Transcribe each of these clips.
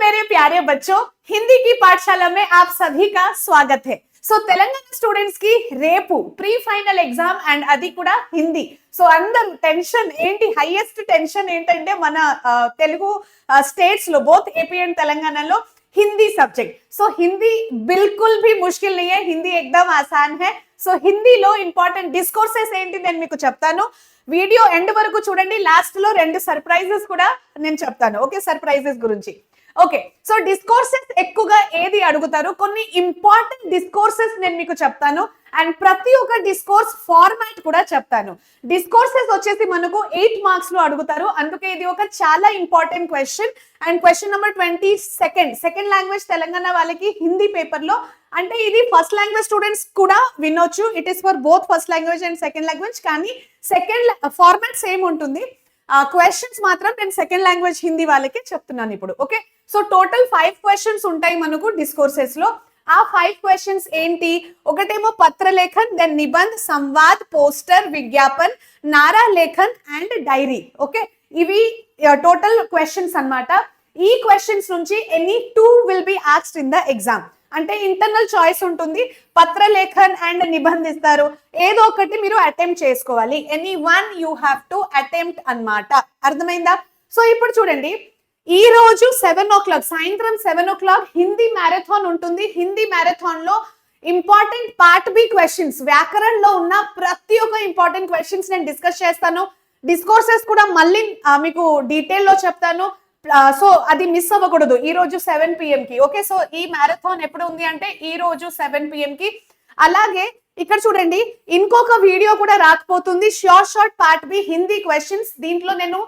मेरे प्यारे बच्चों, हिंदी की पाठशाला में आप सभी का स्वागत है। సో తెలంగాణ స్టూడెంట్స్ కి రేపు ప్రీ ఫైనల్ ఎగ్జామ్ అండ్ అది కూడా హిందీ. సో అందరు టెన్షన్ ఏంటి, హైయెస్ట్ టెన్షన్ ఏంటంటే మన తెలుగు స్టేట్స్ లో బోత్ ఏపీ అండ్ తెలంగాణలో हिंदी सब्जेक्ट. सो हिंदी बिल्कुल भी मुश्किल नहीं है, हिंदी एकदम आसान है. సో హిందీలో ఇంపార్టెంట్ డిస్కోర్సెస్ ఏంటి నేను మీకు చెప్తాను. వీడియో ఎండ్ వరకు చూడండి, లాస్ట్ లో 2 సర్ప్రైజెస్ కూడా నేను చెప్తాను. ఓకే, సర్ప్రైజెస్ గురించి. ఓకే, సో డిస్కోర్సెస్ ఎక్కువగా ఏది అడుగుతారు, కొన్ని ఇంపార్టెంట్ డిస్కోర్సెస్ నేను మీకు చెప్తాను అండ్ ప్రతి ఒక్క డిస్కోర్స్ ఫార్మాట్ కూడా చెప్తాను. డిస్కోర్సెస్ వచ్చేసి మనకు 8 మార్క్స్ లో అడుగుతారు, అందుకే ఇది ఒక చాలా important question. And question number 22 second language Telangana వాళ్ళకి హిందీ పేపర్ లో, అంటే ఇది ఫస్ట్ లాంగ్వేజ్ స్టూడెంట్స్ కూడా వినొచ్చు. It is for both first language and second language, కానీ సెకండ్ ఫార్మాట్ సేమ్ ఉంటుంది. క్వశ్చన్స్ మాత్రం నేను సెకండ్ లాంగ్వేజ్ హిందీ వాళ్ళకి చెప్తున్నాను ఇప్పుడు. ఓకే, సో టోటల్ 5 క్వశ్చన్స్ ఉంటాయి మనకు డిస్కోర్సెస్ లో. ఆ 5 క్వశ్చన్స్ ఏంటి, ఒకటేమో పత్రలేఖన్, దెన్ నిబంధ్, సంవాద్, పోస్టర్, విజ్ఞాపన్, నారా లేఖన్ అండ్ డైరీ. ఓకే, ఇవి టోటల్ క్వశ్చన్స్ అన్నమాట. ఈ క్వశ్చన్స్ నుంచి any 2 will be asked in the exam. అంటే ఇంటర్నల్ చాయిస్ ఉంటుంది, పత్రలేఖన్ అండ్ నిబంధిస్తారు, ఏదో ఒకటి మీరు అటెంప్ట్ చేసుకోవాలి. Any 1 you have to attempt అన్నమాట. అర్థమైందా? సో ఇప్పుడు చూడండి, ఈ రోజు 7 o'clock సాయంత్రం 7 o'clock హిందీ మ్యారథాన్ ఉంటుంది. హిందీ మ్యారథాన్ లో important part B questions, Vyakaran లో ఉన్న ప్రతి ఒక్క ఇంపార్టెంట్ క్వశ్చన్స్ నేను డిస్కస్ చేస్తాను. డిస్కోర్సెస్ కూడా మళ్ళీ మీకు డీటెయిల్ లో చెప్తాను. సో అది మిస్ అవ్వకూడదు ఈ రోజు 7 PM కి. ఓకే, సో ఈ మ్యారథాన్ ఎప్పుడు ఉంది అంటే ఈ రోజు 7 PM కి. అలాగే ఇక్కడ చూడండి, ఇంకొక వీడియో కూడా రాకపోతుంది, short part B Hindi questions. దీంట్లో నేను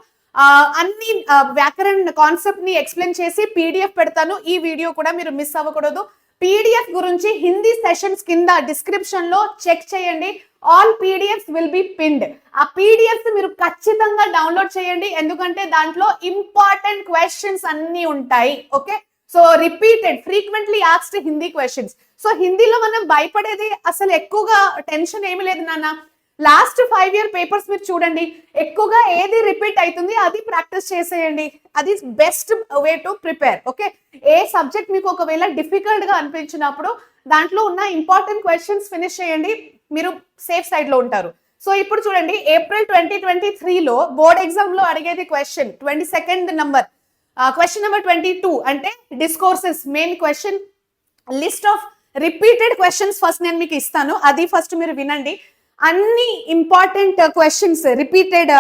అన్ని వ్యాకరణ్ కాన్సెప్ట్ ని ఎక్స్ప్లెయిన్ చేసి PDF పెడతాను. ఈ వీడియో కూడా మీరు మిస్ అవ్వకూడదు. PDF గురించి హిందీ సెషన్స్ కింద డిస్క్రిప్షన్ లో చెక్ చేయండి. All PDFs will be pinned. ఆ PDFs మీరు ఖచ్చితంగా డౌన్లోడ్ చేయండి, ఎందుకంటే దాంట్లో ఇంపార్టెంట్ క్వశ్చన్స్ అన్ని ఉంటాయి. Okay, so repeated frequently asked Hindi questions. So హిందీలో మనం భయపడేది అసలు ఎక్కువగా టెన్షన్ ఏమి లేదు నాన్న. లాస్ట్ 5 year పేపర్స్ మీరు చూడండి, ఎక్కువగా ఏది రిపీట్ అవుతుంది అది ప్రాక్టీస్ చేసేయండి. అది best way to prepare. Okay, A subject మీకు ఒకవేళ డిఫికల్ట్ గా అనిపించినప్పుడు దాంట్లో ఉన్న ఇంపార్టెంట్ క్వశ్చన్స్ ఫినిష్ చేయండి, మీరు సేఫ్ సైడ్ లో ఉంటారు. సో ఇప్పుడు చూడండి, ఏప్రిల్ 2023 లో బోర్డ్ ఎగ్జామ్ లో అడిగేది question 22nd number, question number 22 అంటే discourses main question. List of repeated questions first నేను మీకు ఇస్తాను, అది ఫస్ట్ మీరు వినండి. అన్ని ఇంపార్టెంట్ క్వశ్చన్స్ రిపీటెడ్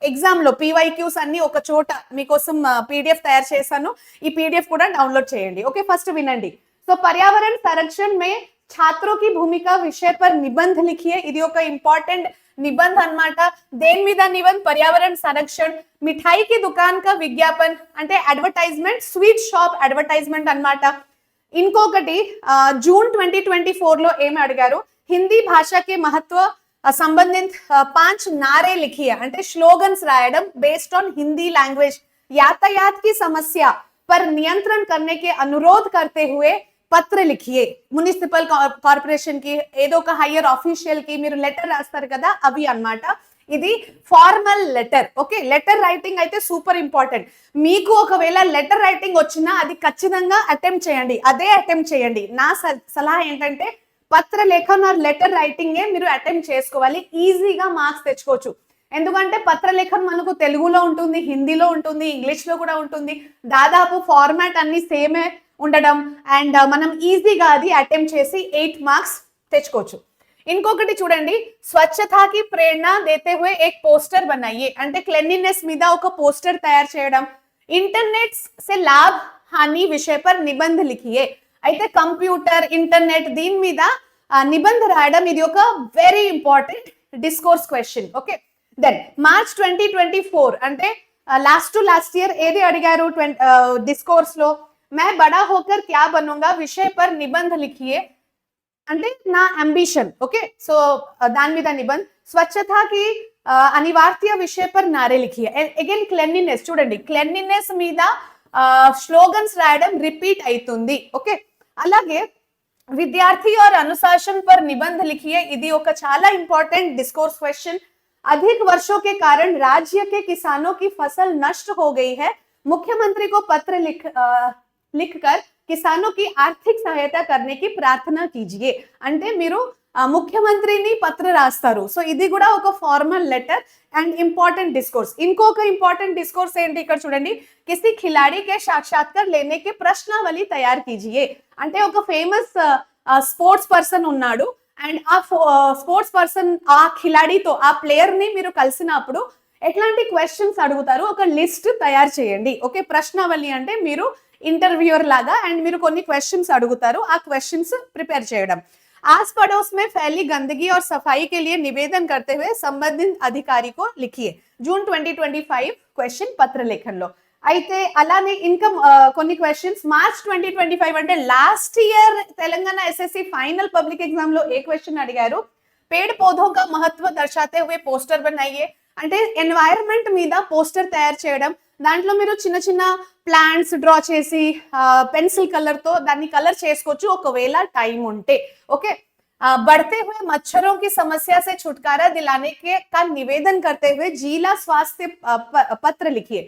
ఎగ్జామ్ లో PYQs అన్ని ఒక చోట మీకోసం PDF తయారు చేశాను. ఈ PDF కూడా డౌన్లోడ్ చేయండి. ఓకే, ఫస్ట్ వినండి. సో పర్యావరణ సంరక్షణ మే छात्रों की भूमिका विषय पर निबंध लिखिए. ఇది ఒక ఇంపార్టెంట్ నిబంధ అన్నమాట. దేని మీద నిబంధ? పర్యావరణ సంరక్షణ. మిఠాయి కి దుకాన్ కా విజ్ఞాపన్ అంటే అడ్వర్టైజ్మెంట్, స్వీట్ షాప్ అడ్వర్టైజ్మెంట్ అన్నమాట. ఇంకొకటి జూన్ 2024 లో ఏమి అడిగారు, హిందీ భాషకి మహత్వ సంబంధిత 5 नारे लिखिए అంటే స్లోగన్స్ రాయడం బేస్డ్ ఆన్ హిందీ లాంగ్వేజ్. यातायात की समस्या पर नियंत्रण करने के अनुरोध करते हुए పత్ర లిఖియే. మున్సిపల్ కార్పొరేషన్ కి, ఏదో ఒక హయ్యర్ ఆఫీషియల్ కి మీరు లెటర్ రాస్తారు కదా, అవి అన్నమాట. ఇది formal letter. Okay, letter writing అయితే సూపర్ ఇంపార్టెంట్. మీకు ఒకవేళ లెటర్ రైటింగ్ వచ్చినా అది ఖచ్చితంగా అటెంప్ట్ చేయండి, అదే అటెంప్ట్ చేయండి. నా సలహా ఏంటంటే పత్ర లేఖన్ ఆర్ లెటర్ రైటింగ్ మీరు అటెంప్ట్ చేసుకోవాలి, ఈజీగా మార్క్స్ తెచ్చుకోవచ్చు. ఎందుకంటే పత్రలేఖన్ మనకు తెలుగులో ఉంటుంది, హిందీలో ఉంటుంది, ఇంగ్లీష్ లో కూడా ఉంటుంది. దాదాపు ఫార్మాట్ అన్ని సేమే ఉండడం అండ్ మనం ఈజీగా అది అటెంప్ట్ చేసి 8 మార్క్స్ తెచ్చుకోవచ్చు. ఇంకొకటి చూడండి, స్వచ్ఛతకి ప్రేరణ దేతే హుయే ఏక్ పోస్టర్ బనాయియే అంటే క్లెన్లీనెస్ మీద ఒక పోస్టర్ తయారు చేయడం. ఇంటర్నెట్ సే లాభ్ హాని విషయ పర్ నిబంధ లిఖియే. అయితే కంప్యూటర్, ఇంటర్నెట్ దీని మీద నిబంధ రాయడం, ఇది ఒక very important discourse question. Okay, then March 2024 అంటే లాస్ట్ ఇయర్ ఏది అడిగారు డిస్కోర్స్ లో, मैं बड़ा होकर क्या बनूंगा विषय पर निबंध लिखिए అంటే నా అంబిషన్. ఓకే, సో దాని మీద నిబంధ. స్వచ్ఛతకి అనివార్య విషయ పర్ నారే లిఖియే. అగైన్ క్లెన్లీనెస్, చూడండి క్లెన్లీనెస్ మీద స్లోగన్స్ రాయడం రిపీట్ అవుతుంది. ఓకే, అలాగే విద్యార్థి और अनुशासन पर निबंध लिखिए. ఇది ఒక చాలా ఇంపార్టెంట్ డిస్కోర్స్ క్వశ్చన్. अधिक वर्षों के कारण राज्य के किसानों की फसल नष्ट हो गई है, मुख्यमंत्री को पत्र लिखकर किसानों की आर्थिक सहायता करने की प्रार्थना कीजिए అంటే మీరు ముఖ్యమంత్రిని పత్ర రాస్తారు. సో ఇది కూడా ఒక formal letter and important discourse. ఇంకొక ఇంపార్టెంట్ డిస్కోర్స్ ఏంటి ఇక్కడ చూడండి, కిసి ఖిలాడి కే సాక్షాత్కార్ లేనే కే ప్రశ్నావళి తయారు కీజియే అంటే ఒక ఫేమస్ స్పోర్ట్స్ పర్సన్ ఉన్నాడు అండ్ ఆ స్పోర్ట్స్ పర్సన్ ఆ ఖిలాడితో ఆ ప్లేయర్ ని మీరు కలిసినప్పుడు ఎట్లాంటి క్వశ్చన్స్ అడుగుతారు ఒక లిస్ట్ తయారు చేయండి. ఓకే, ప్రశ్నావళి అంటే మీరు ఇంటర్వ్యూయర్ లాగా అండ్ మీరు కొన్ని క్వశ్చన్స్ అడుగుతారు, ఆ క్వశ్చన్స్ ప్రిపేర్ చేయడం. आस पड़ोस में फैली गंदगी और सफाई के लिए निवेदन करते हुए संबंधित अधिकारी को लिखिए. जून 2025 क्वेश्चन పత్ర లేఖన్లో. అయితే అలానే ఇంకా కొన్ని క్వశ్చన్స్ మార్చ్ 2025 అంటే last year Telangana SSC final public exam లో ఏ క్వశ్చన్ అడిగారు, पेड़ पौधों का महत्व दर्शाते हुए पोस्टर बनाइए అంటే ఎన్వైరన్మెంట్ మీద పోస్టర్ తయారు చేయడం. దాంట్లో మీరు చిన్న చిన్న ప్లాంట్స్ డ్రా చేసి పెన్సిల్ కలర్ తో దాన్ని కలర్ చేసుకోవచ్చు ఒకవేళ టైం ఉంటే. ఓకే, बढ़ते हुए मच्छरों की समस्या से छुटकारा दिलाने के का निवेदन करते हुए जिला स्वास्थ्य పత్ర लिखिए,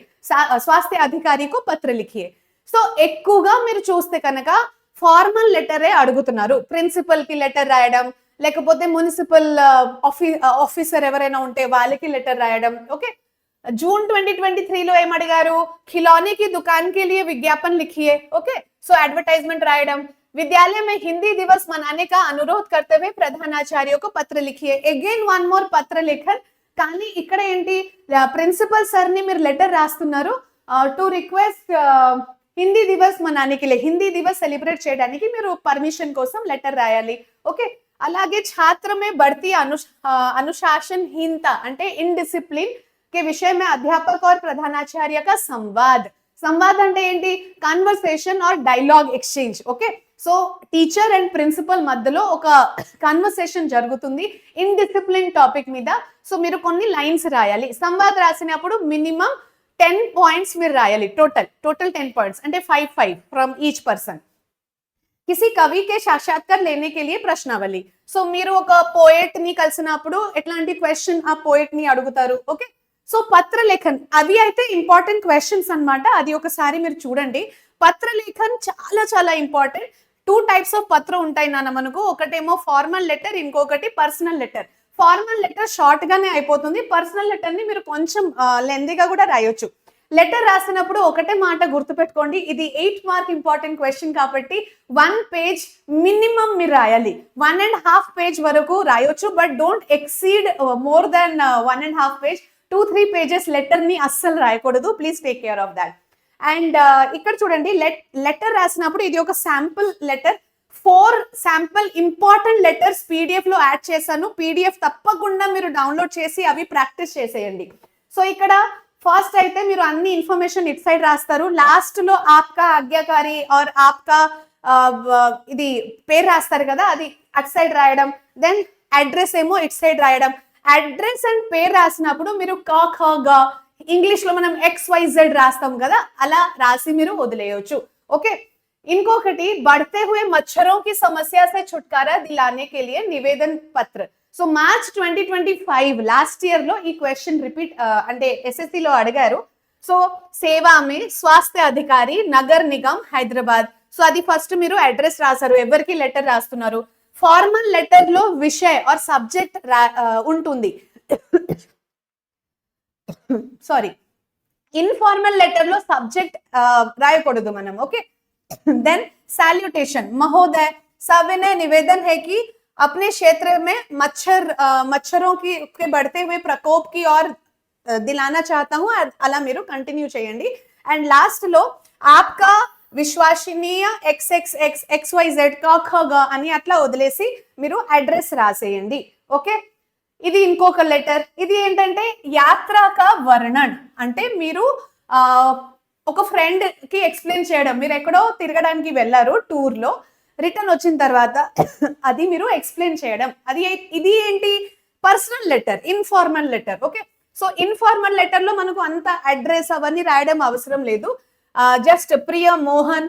स्वास्थ्य अधिकारी को पत्र लिखिए. సో ఎక్కువగా మీరు చూస్తే కనుక ఫార్మల్ లెటరే అడుగుతున్నారు. ప్రిన్సిపల్ కి లెటర్ రాయడం, లేకపోతే మున్సిపల్ ఆఫీసర్ ఎవరైనా ఉంటే వాళ్ళకి లెటర్ రాయడం. ఓకే, जून 2023 లో ఏం అడిగారు, खिलौने की दुकान के लिए विज्ञापन लिखिए. ओके, सो एडवर्टाइजमेंट रायडम. विद्यालय में हिंदी दिवस मनाने का अनुरोध करते हुए प्रधानाचार्यों को पत्र लिखिए. अगेन वन मोर పత్ర లేఖన్. కానీ ఇక్కడ ఏంటి, ప్రిన్సిపల్ సార్ ని మీరు లెటర్ రాస్తున్నారు టు రిక్వెస్ట్ హిందీ దివస్ మనానికి, హిందీ దివస్ సెలబ్రేట్ చేయడానికి మీరు పర్మిషన్ కోసం లెటర్ రాయాలి. ఓకే, అలాగే छात्र में बढ़ती अनुशासनहीनता అంటే इनडिसिप्लिन के विषय में अध्यापक और प्रधानाचार्य का संवाद. संवाद అంటే ఏంటి, conversation or dialogue exchange. Okay, so teacher and principal మధ్యలో ఒక కన్వర్సేషన్ జరుగుతుంది ఇన్డిసిప్లిన్ టాపిక్ మీద. సో మీరు కొన్ని లైన్స్ రాయాలి. సంవాద్ రాసినప్పుడు మినిమం 10 పాయింట్స్ మీరు రాయాలి. టోటల్ 10 పాయింట్స్ అంటే 5 ఫ్రమ్ ఈచ్ పర్సన్. किसी कवि के साक्षात्कार लेने के लिए प्रश्नावली. సో మీరు ఒక పోయెట్ ని కలిసినప్పుడు ఎట్లాంటి క్వశ్చన్ ఆ పోయెట్ ని అడుగుతారు. ఓకే, సో పత్రలేఖన్ అవి అయితే ఇంపార్టెంట్ క్వశ్చన్స్ అన్నమాట. అది ఒకసారి మీరు చూడండి. పత్రలేఖన్ చాలా చాలా ఇంపార్టెంట్. 2 టైప్స్ ఆఫ్ పత్ర ఉంటాయి నాన్న మనకు. ఒకటేమో ఫార్మల్ లెటర్, ఇంకొకటి personal letter. Formal letter short గానే అయిపోతుంది, పర్సనల్ లెటర్ ని మీరు కొంచెం లెందీగా కూడా రాయొచ్చు. లెటర్ రాసినప్పుడు ఒకటే మాట గుర్తుపెట్టుకోండి, ఇది 8 మార్క్ ఇంపార్టెంట్ క్వశ్చన్ కాబట్టి 1 పేజ్ మినిమం మీరు రాయాలి. 1.5 పేజ్ వరకు రాయొచ్చు, but don't exceed more than 1.5 page. 2-3 pages letter ని అస్సలు రాయకూడదు. Please take care of that. And ఇక్కడ చూడండి, లెటర్ రాసినప్పుడు ఇది ఒక sample letter. 4 sample important letters PDF లో యాడ్ చేశాను. పీడిఎఫ్ తప్పకుండా మీరు డౌన్లోడ్ చేసి అవి ప్రాక్టీస్ చేసేయండి. సో ఇక్కడ ఫస్ట్ అయితే మీరు అన్ని ఇన్ఫర్మేషన్ ఇట్ సైడ్ రాస్తారు. లాస్ట్ లో ఆప్కా ఆజ్ఞాకారి ఆర్ ఆప్కా ఇది పేరు రాస్తారు కదా, అది అట్ సైడ్ రాయడం. దెన్ అడ్రస్ ఏమో ఇట్ సైడ్ రాయడం. అడ్రస్ అండ్ పేరు రాసినప్పుడు మీరు క ఖ గ, ఇంగ్లీష్ లో మనం XYZ రాస్తాం కదా, అలా రాసి మీరు వదిలేయొచ్చు. ఓకే, ఇంకొకటి बढ़ते हुए मच्छरों की समस्या से छुटकारा दिलाने के लिए निवेदन पत्र. సో మార్చ్ 2025 లాస్ట్ ఇయర్ లో ఈ క్వశ్చన్ రిపీట్ అంటే ఎస్ఎస్సి లో అడిగారు. సో సేవా మే స్వాస్థ్య అధికారి నగర్ నిగమ్ హైదరాబాద్. సో అది ఫస్ట్ మీరు అడ్రస్ రాశారు, ఎవరికి లెటర్ రాస్తున్నారు. ఫార్మల్ లెటర్ లో విషయ ఆర్ సబ్జెక్ట్ ఉంటుంది. సారీ, ఇన్ఫార్మల్ లెటర్ లో సబ్జెక్ట్ రాయకూడదు మనం. Okay, then salutation. महोदय, सविनय निवेदन है कि अपने क्षेत्र में मच्छरों की के बढ़ते हुए प्रकोप की ओर दिलाना चाहता हूं. अला మీరు కంటిన్యూ చేయండి. అండ్ లాస్ట్ లో आपका విశ్వసనీయ XXX XYZ గా అని అట్లా వదిలేసి మీరు అడ్రస్ రాసేయండి. ఓకే, ఇది ఇంకొక లెటర్. ఇది ఏంటంటే యాత్రా కా వర్ణన్ అంటే మీరు ఒక ఫ్రెండ్ కి ఎక్స్ప్లెయిన్ చేయడం. మీరు ఎక్కడో తిరగడానికి వెళ్ళారు టూర్ లో, రిటర్న్ వచ్చిన తర్వాత అది మీరు ఎక్స్ప్లెయిన్ చేయడం. ఇది ఏంటి, personal letter, informal letter. Okay, so informal letter లో మనకు అంత అడ్రస్ అవన్నీ రాయడం అవసరం లేదు. జస్ట్ ప్రియ మోహన్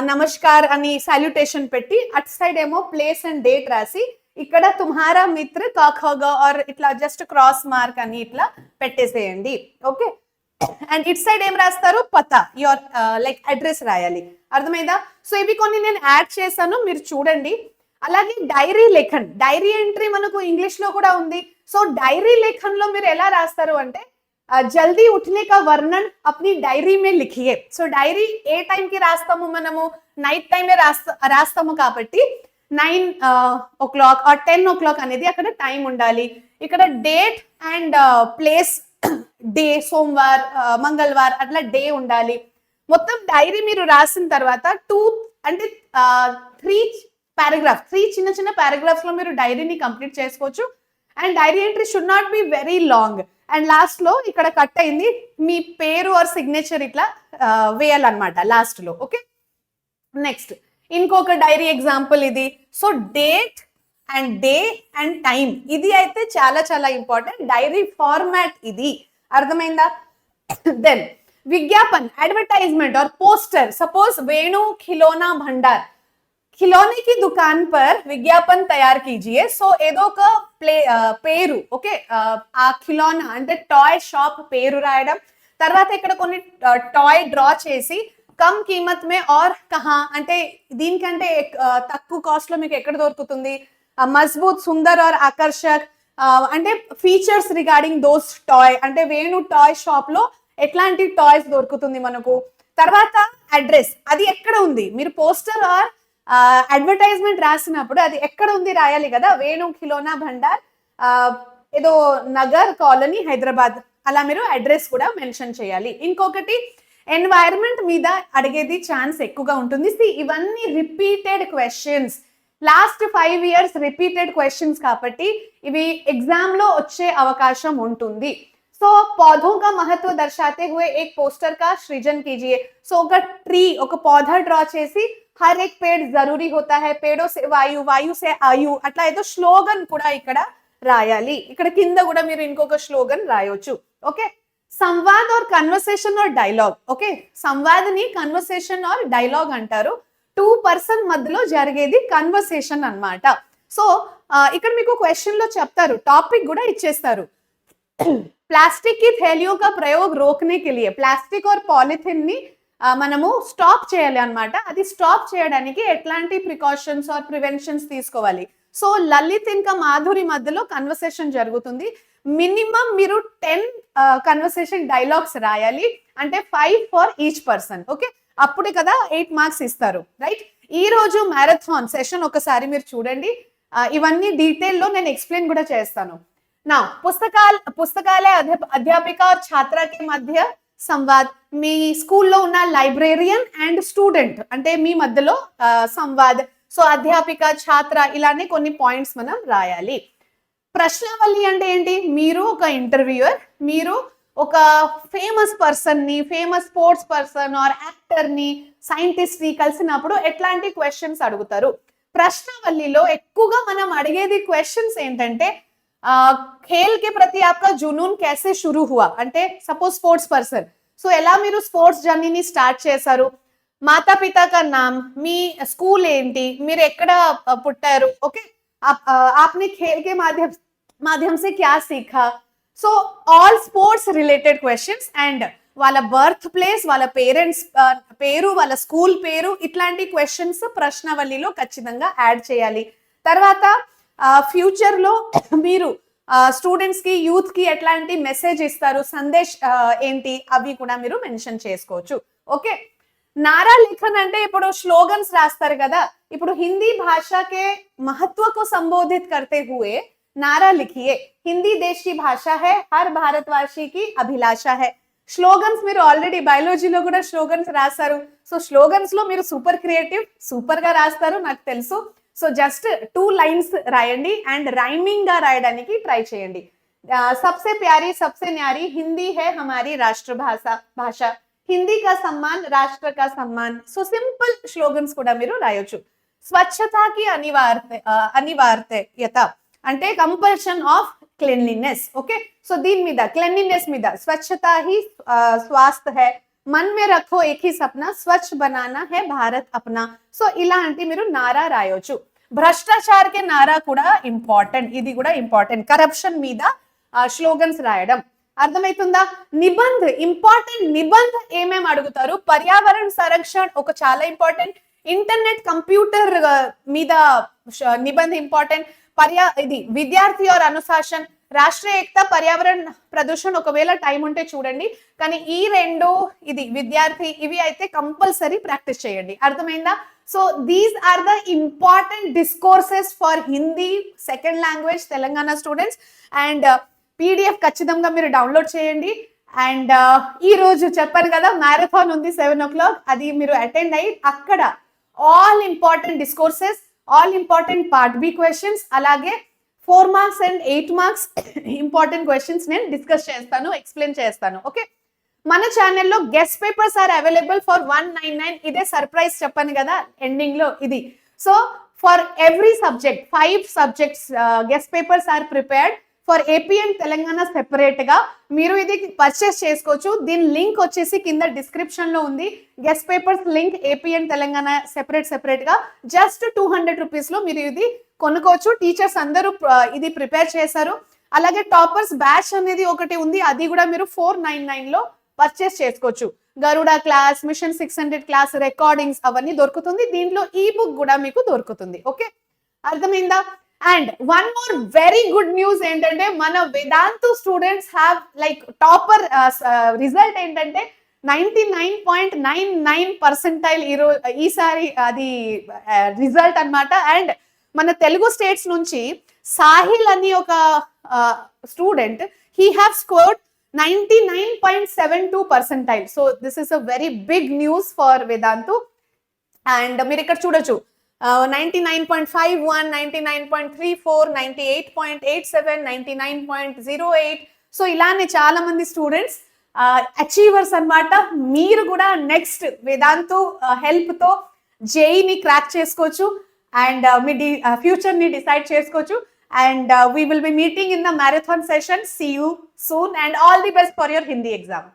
నమస్కార్ అని సాల్యుటేషన్ పెట్టి అట్ సైడ్ ఏమో ప్లేస్ అండ్ డేట్ రాసి ఇక్కడ తుమ్హారా మిత్ర కాఖగా ఆర్ ఇట్లా జస్ట్ క్రాస్ మార్క్ అని ఇట్లా పెట్టేసేయండి. ఓకే, అండ్ ఇట్ సైడ్ ఏం రాస్తారు, పతా, యువర్ లైక్ అడ్రస్ రాయాలి. అర్థమైందా? సో ఇవి కొన్ని నేను యాడ్ చేశాను, మీరు చూడండి. అలాగే డైరీ లేఖన్, డైరీ ఎంట్రీ మనకు ఇంగ్లీష్ లో కూడా ఉంది. సో డైరీ లేఖన్ లో మీరు ఎలా రాస్తారు అంటే జల్దీ ఉఠనే కా వర్ణన్ అప్ని డైరీ మే లిఖియే. సో డైరీ ఏ టైం కి రాస్తాము మనము, నైట్ టైమే రాస్తాము కాబట్టి 9 o'clock ఆర్ 10 o'clock అనేది అక్కడ టైం ఉండాలి. ఇక్కడ డేట్ అండ్ ప్లేస్, డే, సోమవార్, మంగళవార్ అట్లా డే ఉండాలి. మొత్తం డైరీ మీరు రాసిన తర్వాత 3 చిన్న చిన్న పారాగ్రాఫ్స్ లో మీరు డైరీని కంప్లీట్ చేసుకోవచ్చు. And diary entry should not be very long. And last లో ఇక్కడ కట్ అయింది మీ పేరు ఆర్ సిగ్నేచర్ ఇట్లా వేయాలన్నమాట లాస్ట్ లో. ఓకే, నెక్స్ట్ ఇంకొక డైరీ ఎగ్జాంపుల్ ఇది. So date and day and time, ఇది అయితే చాలా చాలా ఇంపార్టెంట్. డైరీ ఫార్మాట్ ఇది, అర్థమైందా? దెన్ విజ్ఞాపన్, అడ్వర్టైజ్మెంట్ और पोस्टर. सपोज वेणु खिलौना भंडार, खिलौने की दुकान पर विज्ञापन तैयार कीजिए. సో ఏదో ఒక పేరు, ఓకే, ఆ ఖిలోనా అంటే టాయ్ షాప్ పేరు రాయడం. తర్వాత ఇక్కడ కొన్ని టాయ్ డ్రా చేసి కమ్ కీమత్ మే और కహా అంటే దీనికంటే తక్కువ కాస్ట్ లో మీకు ఎక్కడ దొరుకుతుంది, మజబూత్, సుందర్ और ఆకర్షక్ అంటే ఫీచర్స్ రిగార్డింగ్ దోస్ టాయ్ అంటే వేణు టాయ్ షాప్ లో ఎట్లాంటి టాయ్స్ దొరుకుతుంది మనకు. తర్వాత అడ్రస్, అది ఎక్కడ ఉంది, మీరు పోస్టర్ ఆర్ అడ్వర్టైజ్మెంట్ రాసినప్పుడు అది ఎక్కడ ఉంది రాయాలి కదా. వేణు ఖిలోనా భండార్ ఏదో నగర్ కాలనీ హైదరాబాద్, అలా మీరు అడ్రస్ కూడా మెన్షన్ చేయాలి. ఇంకొకటి ఎన్వైరన్మెంట్ మీద అడిగేది ఛాన్స్ ఎక్కువగా ఉంటుంది. ఇవన్నీ repeated questions, last 5 years repeated questions కాబట్టి ఇవి ఎగ్జామ్ లో వచ్చే అవకాశం ఉంటుంది. సో पौधों का महत्व दर्शाते हुए एक पोस्टर का सृजन कीजिए. సో ఒక ట్రీ, ఒక పౌధా డ్రా చేసి हर एक पेड़ जरूरी होता है, पेड़ों से वायु, वायु से आयु, అట్లా ఏదో స్లోగన్ కూడా ఇక్కడ రాయాలి. ఇక్కడ కింద కూడా మీరు ఇంకొక స్లోగన్ రాయొచ్చు. ఓకే, సంవాద్ और కన్వర్సేషన్ और డైలాగ్. ఓకే, సంవాద్ని కన్వర్సేషన్ और డైలాగ్ అంటారు. 2 person మధ్యలో జరిగేది కన్వర్సేషన్ అన్నమాట. సో ఇక్కడ మీకు క్వశ్చన్ లో చెప్తారు, టాపిక్ కూడా ఇచ్చేస్తారు. ప్లాస్టిక్ కి थैलियों का प्रयोग रोकने के लिए, ప్లాస్టిక్ और పాలిథిన్ ని మనము స్టాప్ చేయాలి అన్నమాట. అది స్టాప్ చేయడానికి ఎట్లాంటి ప్రికాషన్స్ ఆర్ ప్రివెన్షన్స్ తీసుకోవాలి. సో లలిత్ ఇంకా మాధురి మధ్యలో కన్వర్సేషన్ జరుగుతుంది. మినిమం మీరు 10 కన్వర్సేషన్ డైలాగ్స్ రాయాలి, అంటే 5 ఫర్ ఈచ్ పర్సన్. ఓకే, అప్పుడే కదా 8 మార్క్స్ ఇస్తారు, రైట్? ఈ రోజు మ్యారథాన్ సెషన్ ఒకసారి మీరు చూడండి, ఇవన్నీ డీటెయిల్ లో నేను ఎక్స్ప్లెయిన్ కూడా చేస్తాను. నా పుస్తకాలయ అధ్యాపిక और छात्रा के మధ్య సంవాద్, మీ స్కూల్లో ఉన్న లైబ్రేరియన్ అండ్ స్టూడెంట్ అంటే మీ మధ్యలో సంవాద్. సో అధ్యాపిక, ఛాత్ర, ఇలానే కొన్ని పాయింట్స్ మనం రాయాలి. ప్రశ్నావళి అంటే ఏంటి, మీరు ఒక ఇంటర్వ్యూయర్, మీరు ఒక ఫేమస్ పర్సన్ ని, famous sports person are actor ని, సైంటిస్ట్ ని కలిసినప్పుడు ఎట్లాంటి క్వశ్చన్స్ అడుగుతారు. ప్రశ్నావళిలో ఎక్కువగా మనం అడిగేది క్వశ్చన్స్ ఏంటంటే ఖేల్ కే ప్రతి ఆప్కా జునూన్ कैसे शुरू हुआ అంటే సపోజ్ స్పోర్ట్స్ పర్సన్, సో ఎలా మీరు స్పోర్ట్స్ జర్నీని స్టార్ట్ చేశారు, మాతా పితా కా నామ్, మీ స్కూల్ ఏంటి, మీరు ఎక్కడ పుట్టారు, ఓకే, आपने खेल के माध्यम से क्या सीखा. So all sports related questions and వాళ్ళ బర్త్ ప్లేస్, వాళ్ళ పేరెంట్స్ పేరు, వాళ్ళ స్కూల్ పేరు, ఇట్లాంటి క్వశ్చన్స్ ప్రశ్నావళిలో ఖచ్చితంగా యాడ్ చేయాలి. తర్వాత ఫ్యూచర్ లో మీరు స్టూడెంట్స్ కి, యూత్ కి ఎట్లాంటి మెసేజ్ ఇస్తారు, సందేశ్ ఏంటి, అవి కూడా మీరు మెన్షన్ చేసుకోవచ్చు. ఓకే, నారా లేఖన్ అంటే ఇప్పుడు స్లోగన్స్ రాస్తారు కదా. ఇప్పుడు హిందీ భాషకే महत्व को संबोधित करते हुए नारा लिखिए. हिंदी देश की भाषा है, हर भारतवासी की अभिलाषा है. స్లోగన్స్ మీరు ఆల్రెడీ బయాలజీలో కూడా స్లోగన్స్ రాస్తారు. సో స్లోగన్స్ లో మీరు సూపర్ క్రియేటివ్, సూపర్ గా రాస్తారు నాకు తెలుసు. సో జస్ట్ 2 lines రాయండి అండ్ రైమింగ్ గా రాయడానికి ట్రై చేయండి. सबसे प्यारी सबसे न्यारी हिंदी है हमारी రాష్ట్రభాష, హిందీ కా సమ్మాన్ రాష్ట్ర కా సమ్మాన్. సో సింపుల్ స్లోగన్స్ కూడా మీరు రాయొచ్చు. స్వచ్ఛతకి అనివార్యత అంటే compulsion of cleanliness. Okay, so దీని మీద క్లెన్లీనెస్ మీద స్వచ్ఛత హీ స్వాస్థ్య హై, मन में रखो एक ही सपना, स्वच्छ बनाना है भारत अपना. సో ఇలాంటి మీరు నారా రాయొచ్చు. భ్రష్టాచార్ కే నారా కూడా ఇంపార్టెంట్, ఇది కూడా ఇంపార్టెంట్. కరప్షన్ మీద స్లోగన్స్ రాయడం. అర్థమవుతుందా? నిబంధ్ ఇంపార్టెంట్, నిబంధ్ ఏమేమి అడుగుతారు, పర్యావరణ సంరక్షణ ఒక చాలా ఇంపార్టెంట్, ఇంటర్నెట్ కంప్యూటర్ మీద నిబంధ్ ఇంపార్టెంట్, ఇది విద్యార్థి और अनुशासन, రాష్ట్రీయ ఏకత, పర్యావరణ ప్రదూషణ ఒకవేళ టైం ఉంటే చూడండి, కానీ ఈ రెండు ఇది విద్యార్థి ఇవి అయితే కంపల్సరీ ప్రాక్టీస్ చేయండి. అర్థమైందా? So these are the important discourses for Hindi second language Telangana students. And PDF ఖచ్చితంగా మీరు డౌన్లోడ్ చేయండి. అండ్ ఈ రోజు చెప్పాను కదా మ్యారథాన్ ఉంది 7 o'clock, అది మీరు అటెండ్ అయ్యి అక్కడ all important discourses, all important part B questions, అలాగే 4 marks and 8 marks important questions నేను డిస్కస్ చేస్తాను, ఎక్స్ప్లెయిన్ చేస్తాను. ఓకే, మన ఛానల్లో guest papers are available for 199. ఇదే సర్ప్రైజ్ చెప్పాను కదా ఎండింగ్ లో ఇది. So for every subject 5 subjects guest papers are prepared. For AP and Telangana separate గా మీరు ఇది పర్చేస్ చేసుకోవచ్చు. దీని లింక్ వచ్చేసి కింద డిస్క్రిప్షన్ లో ఉంది. Guest papers link AP and Telangana separate గా జస్ట్ 200 rupees లో మీరు ఇది కొనుక్కోవచ్చు. టీచర్స్ అందరూ ఇది ప్రిపేర్ చేశారు. అలాగే టాపర్స్ బ్యాచ్ అనేది ఒకటి ఉంది, అది కూడా మీరు 499 లో పర్చేస్ చేసుకోవచ్చు. గరుడ క్లాస్, మిషన్ 600 క్లాస్ రికార్డింగ్స్ అవన్నీ దొరుకుతుంది. దీంట్లో ఈ బుక్ కూడా మీకు దొరుకుతుంది. ఓకే, అర్థమైందా? And one more very good news ఏంటంటే మన Vedantu students have like topper result ఏంటంటే 99.99% ఈసారి అది రిజల్ట్ అన్నమాట. అండ్ మన తెలుగు స్టేట్స్ నుంచి సాహిల్ అని ఒక student, he have scored 99.72%. So this is a very big news for Vedantu. And మీరు ఇక్కడ చూడొచ్చు 99.51, 99.34, 98.87, 99.08. సో ఇలానే చాలా మంది స్టూడెంట్స్ అచీవర్స్ అన్నమాట. మీరు కూడా నెక్స్ట్ వేదాంతు హెల్ప్ తో జేఈని క్రాక్ చేసుకోవచ్చు అండ్ మీ ఫ్యూచర్ ని డిసైడ్ చేసుకోవచ్చు. And we will be meeting in the marathon session. See you soon and all the best for your Hindi exam.